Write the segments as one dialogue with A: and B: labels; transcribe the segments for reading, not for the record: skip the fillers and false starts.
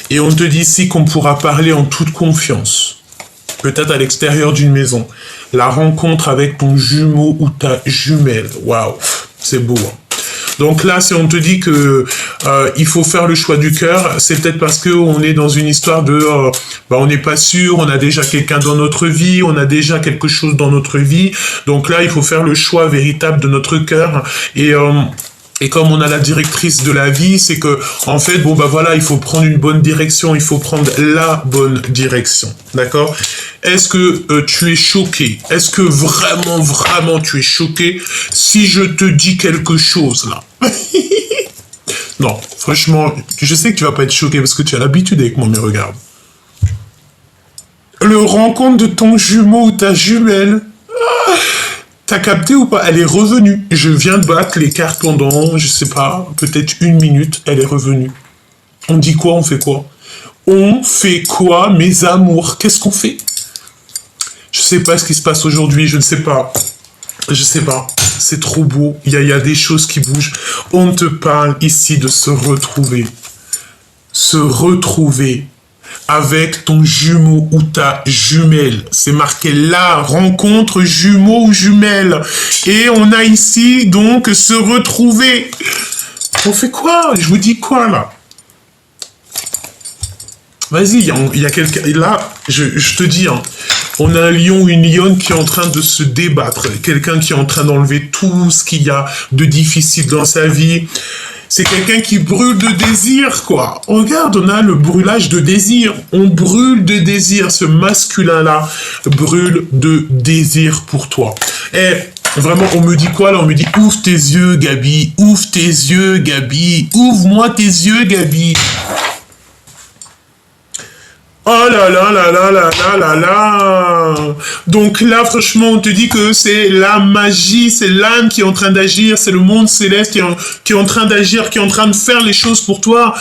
A: Et on te dit ici qu'on pourra parler en toute confiance. Peut-être à l'extérieur d'une maison. La rencontre avec ton jumeau ou ta jumelle. Waouh, c'est beau. Hein. Donc là, si on te dit que il faut faire le choix du cœur, c'est peut-être parce que on est dans une histoire de, on n'est pas sûr, on a déjà quelqu'un dans notre vie, on a déjà quelque chose dans notre vie. Donc là, il faut faire le choix véritable de notre cœur. Et comme on a la directrice de la vie, c'est que, en fait, voilà, il faut prendre une bonne direction, il faut prendre la bonne direction. D'accord? Est-ce que tu es choqué? Est-ce que vraiment, vraiment tu es choqué si je te dis quelque chose, là? Non, franchement, je sais que tu vas pas être choqué parce que tu as l'habitude avec moi, mais regarde. Le rencontre de ton jumeau ou ta jumelle. T'as capté ou pas? Elle est revenue. Je viens de battre les cartes pendant, je sais pas, peut-être 1 minute, elle est revenue. On dit quoi? On fait quoi? On fait quoi, mes amours? Qu'est-ce qu'on fait? Je sais pas ce qui se passe aujourd'hui, je ne sais pas. Je sais pas. C'est trop beau. Il y a des choses qui bougent. On te parle ici de se retrouver. Se retrouver avec ton jumeau ou ta jumelle. C'est marqué là, rencontre jumeau ou jumelle. Et on a ici, donc, se retrouver. On fait quoi? Je vous dis quoi, là? Vas-y, il y a quelqu'un... Là, je te dis, hein, on a un lion ou une lionne qui est en train de se débattre. Quelqu'un qui est en train d'enlever tout ce qu'il y a de difficile dans sa vie. C'est quelqu'un qui brûle de désir, quoi. Regarde, on a le brûlage de désir. On brûle de désir. Ce masculin-là brûle de désir pour toi. Et vraiment, on me dit quoi, là? On me dit, ouvre tes yeux, Gabi. Ouvre tes yeux, Gabi. Ouvre-moi tes yeux, Gabi. Oh là là là là là là là là. Donc là, franchement, on te dit que c'est la magie, c'est l'âme qui est en train d'agir, c'est le monde céleste qui est en train d'agir, qui est en train de faire les choses pour toi,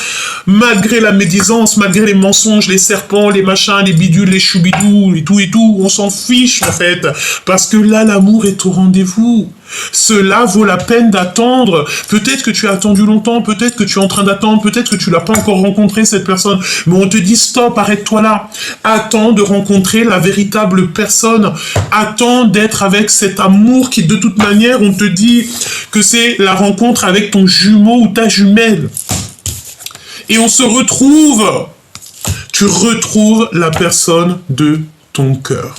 A: malgré la médisance, malgré les mensonges, les serpents, les machins, les bidules, les choubidous, et tout, on s'en fiche en fait, parce que là, l'amour est au rendez-vous. Cela vaut la peine d'attendre. Peut-être que tu as attendu longtemps, peut-être que tu es en train d'attendre, peut-être que tu l'as pas encore rencontré cette personne, mais on te dit stop, arrête-toi là. Attends de rencontrer la véritable personne. Attends d'être avec cet amour qui, de toute manière, on te dit que c'est la rencontre avec ton jumeau ou ta jumelle. Et on se retrouve. Tu retrouves la personne de ton cœur.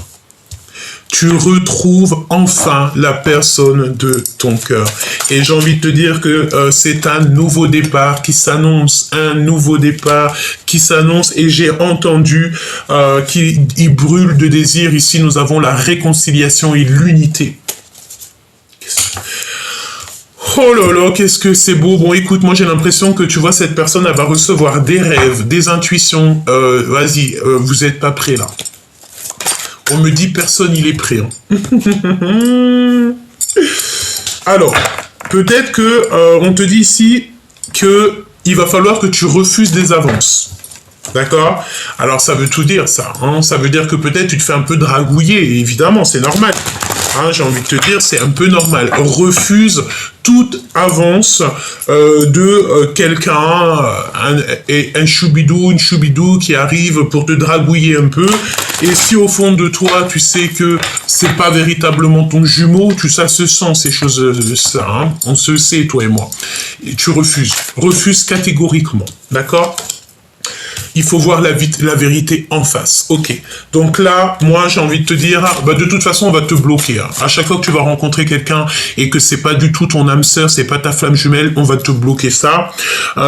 A: Tu retrouves enfin la personne de ton cœur. Et j'ai envie de te dire que c'est un nouveau départ qui s'annonce, un nouveau départ qui s'annonce. Et j'ai entendu qu'il brûle de désir. Ici, nous avons la réconciliation et l'unité. Oh là là, qu'est-ce que c'est beau. Bon, écoute, moi j'ai l'impression que tu vois, cette personne, elle va recevoir des rêves, des intuitions. Vas-y, vous n'êtes pas prêts là. On me dit personne, il est prêt. Hein. Alors, peut-être que on te dit ici que il va falloir que tu refuses des avances. D'accord? Alors, ça veut tout dire, ça. Hein. Ça veut dire que peut-être tu te fais un peu dragouiller. Évidemment, c'est normal. Hein, j'ai envie de te dire, c'est un peu normal. Refuse toute avance de quelqu'un, un choubidou, une choubidou qui arrive pour te dragouiller un peu. Et si au fond de toi, tu sais que c'est pas véritablement ton jumeau, ça se sent ces choses-là. Hein. On se sait, toi et moi. Et tu refuses. Refuse catégoriquement. D'accord? Il faut voir la vérité en face. Ok. Donc là, moi, j'ai envie de te dire, de toute façon, on va te bloquer. Hein. À chaque fois que tu vas rencontrer quelqu'un et que c'est pas du tout ton âme sœur, c'est pas ta flamme jumelle, on va te bloquer ça.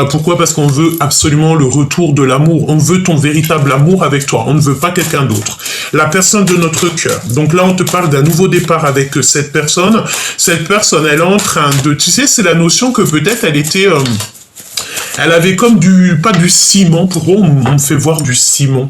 A: Pourquoi? Parce qu'on veut absolument le retour de l'amour. On veut ton véritable amour avec toi. On ne veut pas quelqu'un d'autre. La personne de notre cœur. Donc là, on te parle d'un nouveau départ avec cette personne. Cette personne, elle est en train de... Tu sais, c'est la notion que peut-être elle était... Elle avait comme pas du ciment, pourquoi on me fait voir du ciment?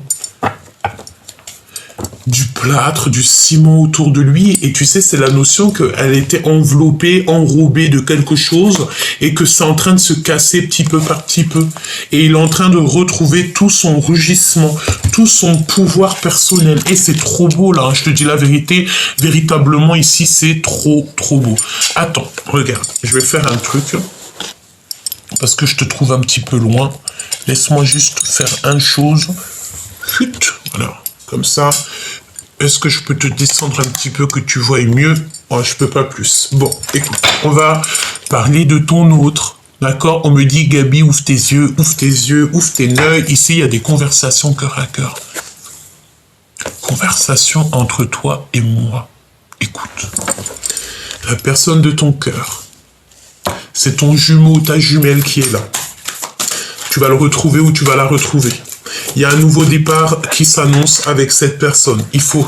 A: Du plâtre, du ciment autour de lui, et tu sais, c'est la notion qu'elle était enveloppée, enrobée de quelque chose, et que c'est en train de se casser petit peu par petit peu. Et il est en train de retrouver tout son rugissement, tout son pouvoir personnel. Et c'est trop beau, là, hein, je te dis la vérité, véritablement, ici, c'est trop, trop beau. Attends, regarde, je vais faire un truc... parce que je te trouve un petit peu loin. Laisse-moi juste faire une chose. Chut, voilà, comme ça. Est-ce que je peux te descendre un petit peu que tu vois mieux? Oh, je peux pas plus. Bon, écoute, on va parler de ton autre. D'accord? On me dit, Gabi, ouvre tes yeux, ouvre tes yeux, ouvre tes œils. Ici, il y a des conversations cœur à cœur. Conversation entre toi et moi. Écoute, la personne de ton cœur, c'est ton jumeau ou ta jumelle qui est là. Tu vas le retrouver ou tu vas la retrouver. Il y a un nouveau départ qui s'annonce avec cette personne. Il faut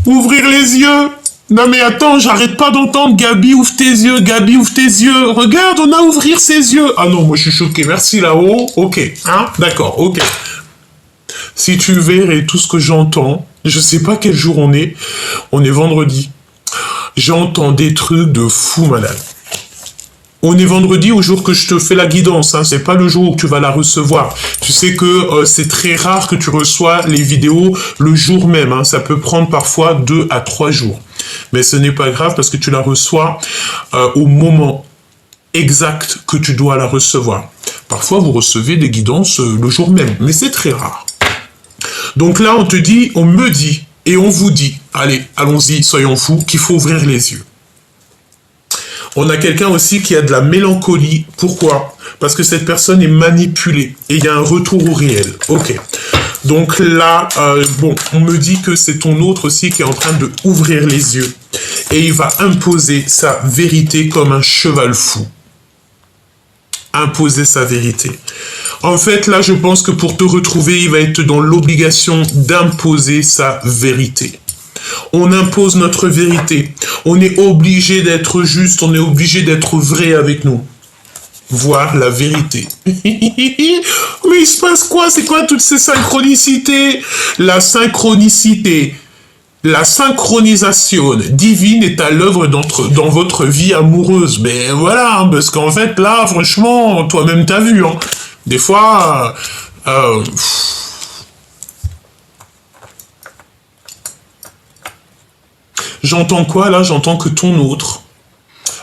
A: ouvrir les yeux. Non mais attends, j'arrête pas d'entendre Gabi, ouvre tes yeux, Gabi, ouvre tes yeux. Regarde, on a ouvrir ses yeux. Ah non, moi je suis choqué. Merci là-haut. Ok, hein, d'accord, ok. Si tu verrais tout ce que j'entends, je sais pas quel jour on est vendredi. J'entends des trucs de fou malade. On est vendredi au jour que je te fais la guidance, hein. C'est pas le jour où tu vas la recevoir. Tu sais que c'est très rare que tu reçois les vidéos le jour même, hein. Ça peut prendre parfois 2 à 3 jours. Mais ce n'est pas grave parce que tu la reçois au moment exact que tu dois la recevoir. Parfois vous recevez des guidances le jour même, mais c'est très rare. Donc là on te dit, on me dit et on vous dit, allez, allons-y, soyons fous, qu'il faut ouvrir les yeux. On a quelqu'un aussi qui a de la mélancolie. Pourquoi? Parce que cette personne est manipulée et il y a un retour au réel. Ok. Donc là, bon, on me dit que c'est ton autre aussi qui est en train de ouvrir les yeux et il va imposer sa vérité comme un cheval fou. Imposer sa vérité. En fait, là, je pense que pour te retrouver, il va être dans l'obligation d'imposer sa vérité. On impose notre vérité. On est obligé d'être juste, on est obligé d'être vrai avec nous. Voir la vérité. Mais il se passe quoi? C'est quoi toutes ces synchronicités? La synchronicité, la synchronisation divine est à l'œuvre dans votre vie amoureuse. Mais voilà, parce qu'en fait, là, franchement, toi-même t'as vu. Hein. Des fois... J'entends quoi là? J'entends que ton autre,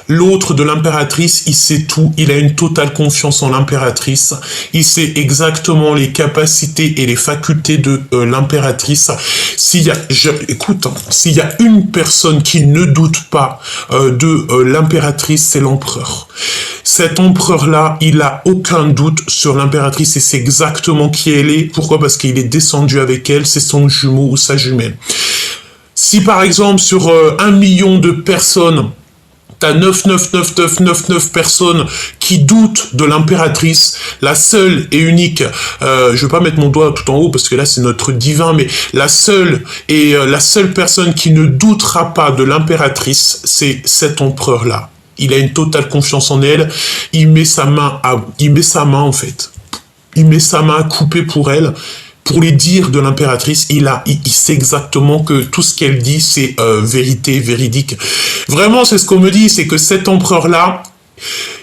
A: l'autre de l'impératrice, il sait tout, il a une totale confiance en l'impératrice, il sait exactement les capacités et les facultés de l'impératrice. Écoute, hein, s'il y a une personne qui ne doute pas de l'impératrice, c'est l'empereur. Cet empereur-là, il a aucun doute sur l'impératrice et c'est exactement qui elle est. Pourquoi? Parce qu'il est descendu avec elle, c'est son jumeau ou sa jumelle. Si par exemple sur 1 million de personnes, t'as 99999 personnes qui doutent de l'impératrice, la seule et unique, je vais pas mettre mon doigt tout en haut parce que là c'est notre divin, mais la seule personne qui ne doutera pas de l'impératrice, c'est cet empereur-là. Il a une totale confiance en elle, il met sa main en fait. Il met sa main à couper pour elle. Pour les dires de l'impératrice, il sait exactement que tout ce qu'elle dit, c'est vérité, véridique. Vraiment, c'est ce qu'on me dit, c'est que cet empereur-là,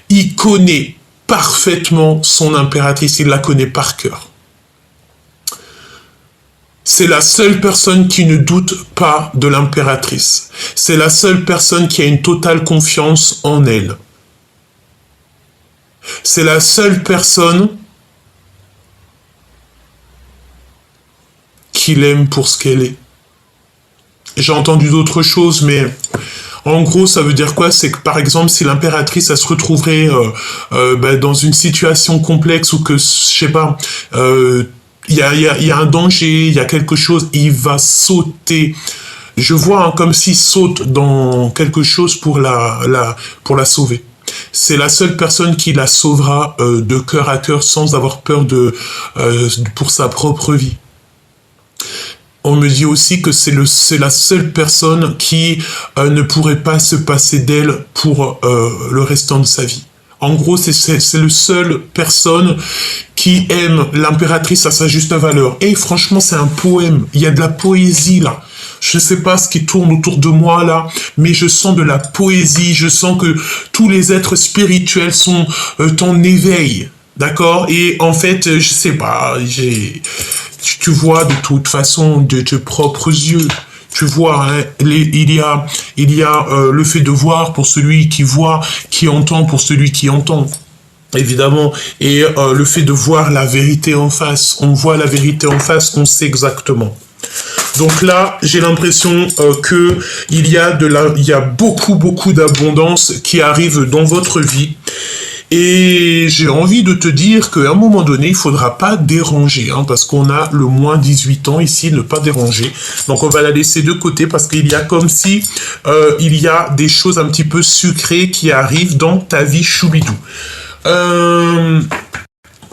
A: il connaît parfaitement son impératrice, il la connaît par cœur. C'est la seule personne qui ne doute pas de l'impératrice. C'est la seule personne qui a une totale confiance en elle. C'est la seule personne qu'il aime pour ce qu'elle est. J'ai entendu d'autres choses, mais en gros, ça veut dire quoi? C'est que, par exemple, si l'impératrice, elle se retrouverait dans une situation complexe ou que, je sais pas, il y a un danger, il y a quelque chose, il va sauter. Je vois comme s'il saute dans quelque chose pour la sauver. C'est la seule personne qui la sauvera de cœur à cœur sans avoir peur pour sa propre vie. On me dit aussi que c'est la seule personne qui ne pourrait pas se passer d'elle pour le restant de sa vie. En gros, c'est la seule personne qui aime l'impératrice à sa juste valeur. Et franchement, c'est un poème. Il y a de la poésie là. Je ne sais pas ce qui tourne autour de moi là, mais je sens de la poésie. Je sens que tous les êtres spirituels sont en éveil. D'accord? Et en fait, je sais pas, tu vois de toute façon de tes propres yeux, Tu vois, hein, il y a le fait de voir pour celui qui voit, qui entend pour celui qui entend. Évidemment, et le fait de voir la vérité en face, on voit la vérité en face, on sait exactement. Donc là, j'ai l'impression que il y a beaucoup d'abondance qui arrive dans votre vie. Et j'ai envie de te dire qu'à un moment donné, il faudra pas déranger, hein, parce qu'on a le moins 18 ans ici, ne pas déranger. Donc on va la laisser de côté parce qu'il y a comme si il y a des choses un petit peu sucrées qui arrivent dans ta vie choubidou.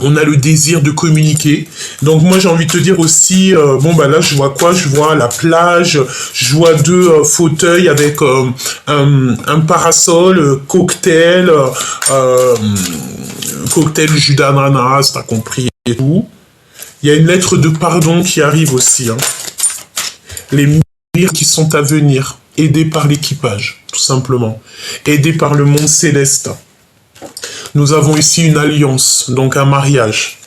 A: On a le désir de communiquer. Donc moi j'ai envie de te dire aussi, bon bah là je vois quoi? Je vois la plage, je vois deux fauteuils avec un parasol, cocktail, cocktail jus d'ananas, t'as compris et tout. Il y a une lettre de pardon qui arrive aussi. Hein. Les miracles qui sont à venir, aidés par l'équipage, tout simplement. Aidés par le monde céleste. Nous avons ici une alliance, donc un mariage.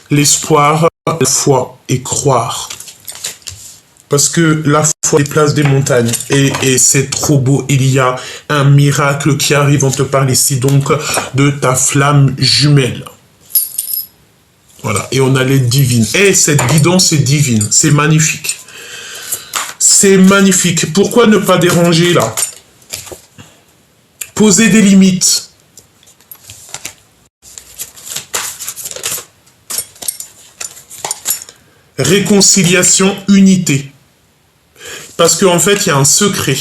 A: L'espoir, la foi et croire. Parce que la foi déplace des montagnes. Et c'est trop beau. Il y a un miracle qui arrive. On te parle ici donc de ta flamme jumelle. Voilà. Et on a l'aide divine. Et cette guidance est divine. C'est magnifique. C'est magnifique. Pourquoi ne pas déranger là? Poser des limites. Réconciliation, unité. Parce qu'en fait, il y a un secret.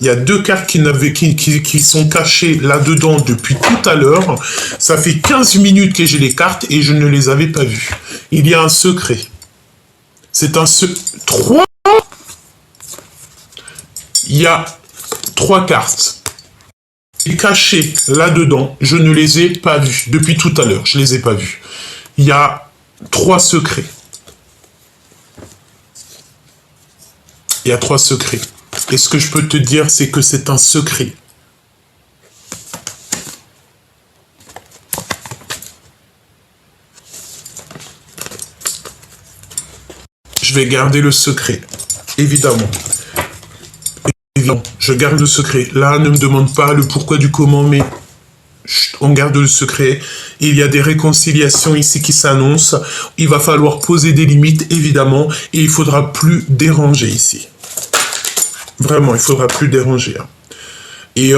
A: Il y a deux cartes qui sont cachées là-dedans depuis tout à l'heure. Ça fait 15 minutes que j'ai les cartes et je ne les avais pas vues. Il y a un secret. C'est un secret. Il y a 3 cartes. Cachées là-dedans. Je ne les ai pas vues. Depuis tout à l'heure, je ne les ai pas vues. Il y a 3 secrets. Il y a 3 secrets. Et ce que je peux te dire, c'est que c'est un secret. Je vais garder le secret, évidemment. Évidemment, je garde le secret. Là, ne me demande pas le pourquoi du comment, mais on garde le secret. Il y a des réconciliations ici qui s'annoncent. Il va falloir poser des limites, évidemment, et il faudra plus déranger ici. Vraiment, il faudra plus déranger. Hein. Et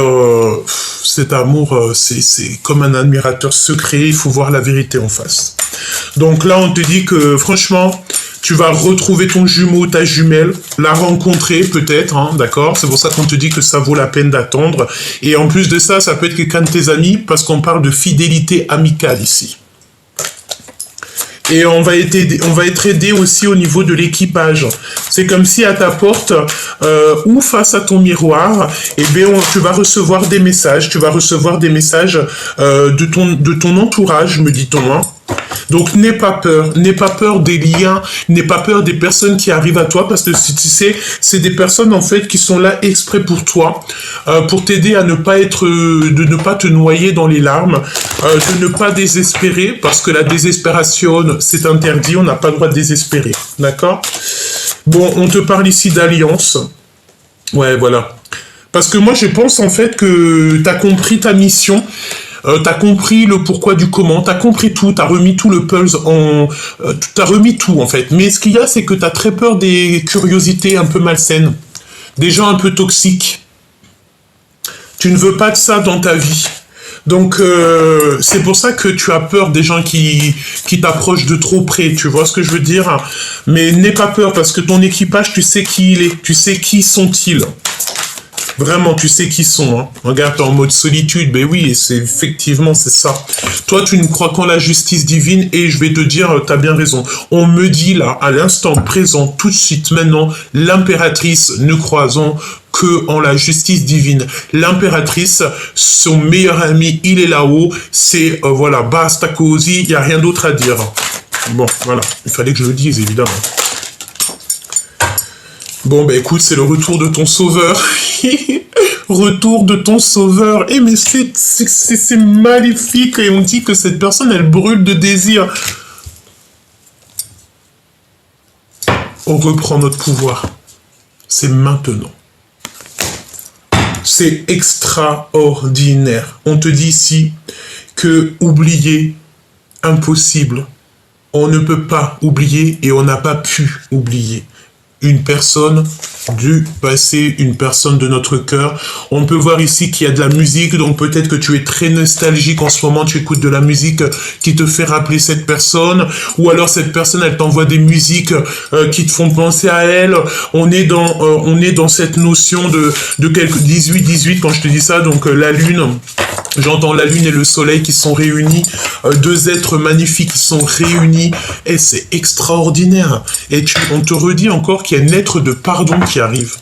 A: cet amour, c'est comme un admirateur secret. Il faut voir la vérité en face. Donc là, on te dit que, franchement, tu vas retrouver ton jumeau, ta jumelle, la rencontrer peut-être, hein, d'accord? C'est pour ça qu'on te dit que ça vaut la peine d'attendre. Et en plus de ça, ça peut être quelqu'un de tes amis, parce qu'on parle de fidélité amicale ici. Et on va être aidé aussi au niveau de l'équipage. C'est comme si à ta porte ou face à ton miroir, eh bien, tu vas recevoir des messages. Tu vas recevoir des messages de ton entourage, me dit-on. Hein. Donc n'aie pas peur des liens, n'aie pas peur des personnes qui arrivent à toi, parce que tu sais, c'est des personnes en fait qui sont là exprès pour toi, pour t'aider à ne pas de ne pas te noyer dans les larmes, de ne pas désespérer, parce que la désespération c'est interdit, on n'a pas le droit de désespérer, d'accord? Bon, on te parle ici d'alliance, ouais voilà, parce que moi je pense en fait que tu as compris ta mission. T'as compris le pourquoi du comment, t'as compris tout, t'as remis tout le pulse t'as remis tout en fait. Mais ce qu'il y a, c'est que t'as très peur des curiosités un peu malsaines, des gens un peu toxiques. Tu ne veux pas de ça dans ta vie. Donc c'est pour ça que tu as peur des gens qui t'approchent de trop près, tu vois ce que je veux dire? Mais n'aie pas peur parce que ton équipage, tu sais qui il est, tu sais qui sont-ils. Vraiment, tu sais qui sont. Hein. Regarde, t'es en mode solitude. Ben oui, effectivement, c'est ça. Toi, tu ne crois qu'en la justice divine et je vais te dire, t'as bien raison. On me dit là, à l'instant présent, tout de suite, maintenant, l'impératrice, ne croisons que en la justice divine. L'impératrice, son meilleur ami, il est là-haut. C'est, voilà, basta così, il n'y a rien d'autre à dire. Bon, voilà, il fallait que je le dise, évidemment. Bon, bah écoute, c'est le retour de ton sauveur. Retour de ton sauveur. Eh, mais c'est magnifique. Et on dit que cette personne, elle brûle de désir. On reprend notre pouvoir. c'est maintenant. C'est extraordinaire. On te dit ici que oublier, impossible. On ne peut pas oublier et on n'a pas pu oublier une personne du passé, une personne de notre cœur. On peut voir ici qu'il y a de la musique, donc peut-être que tu es très nostalgique en ce moment, tu écoutes de la musique qui te fait rappeler cette personne, ou alors cette personne, elle t'envoie des musiques qui te font penser à elle. On est dans cette notion de quelque 18 quand je te dis ça, donc la lune. J'entends la lune et le soleil qui sont réunis, deux êtres magnifiques qui sont réunis, et c'est extraordinaire. Et on te redit encore qu'il y a un être de pardon qui arrive.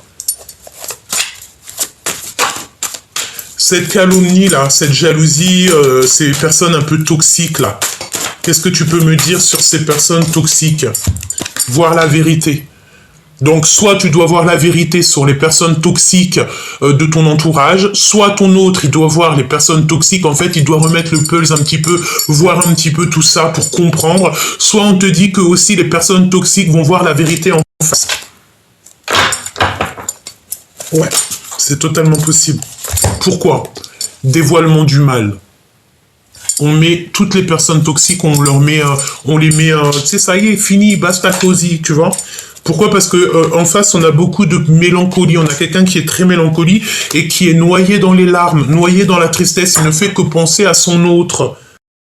A: Cette calomnie là, cette jalousie, ces personnes un peu toxiques là, qu'est-ce que tu peux me dire sur ces personnes toxiques? Voir la vérité. Donc, soit tu dois voir la vérité sur les personnes toxiques de ton entourage, soit ton autre, il doit voir les personnes toxiques, en fait, il doit remettre le pulse un petit peu, voir un petit peu tout ça pour comprendre, soit on te dit que aussi les personnes toxiques vont voir la vérité en face. Ouais, c'est totalement possible. Pourquoi? Dévoilement du mal. On met toutes les personnes toxiques, on les met, tu sais, ça y est, fini, basta cosy, tu vois. Pourquoi? Parce que en face, on a beaucoup de mélancolie. On a quelqu'un qui est très mélancolique et qui est noyé dans les larmes, noyé dans la tristesse. Il ne fait que penser à son autre.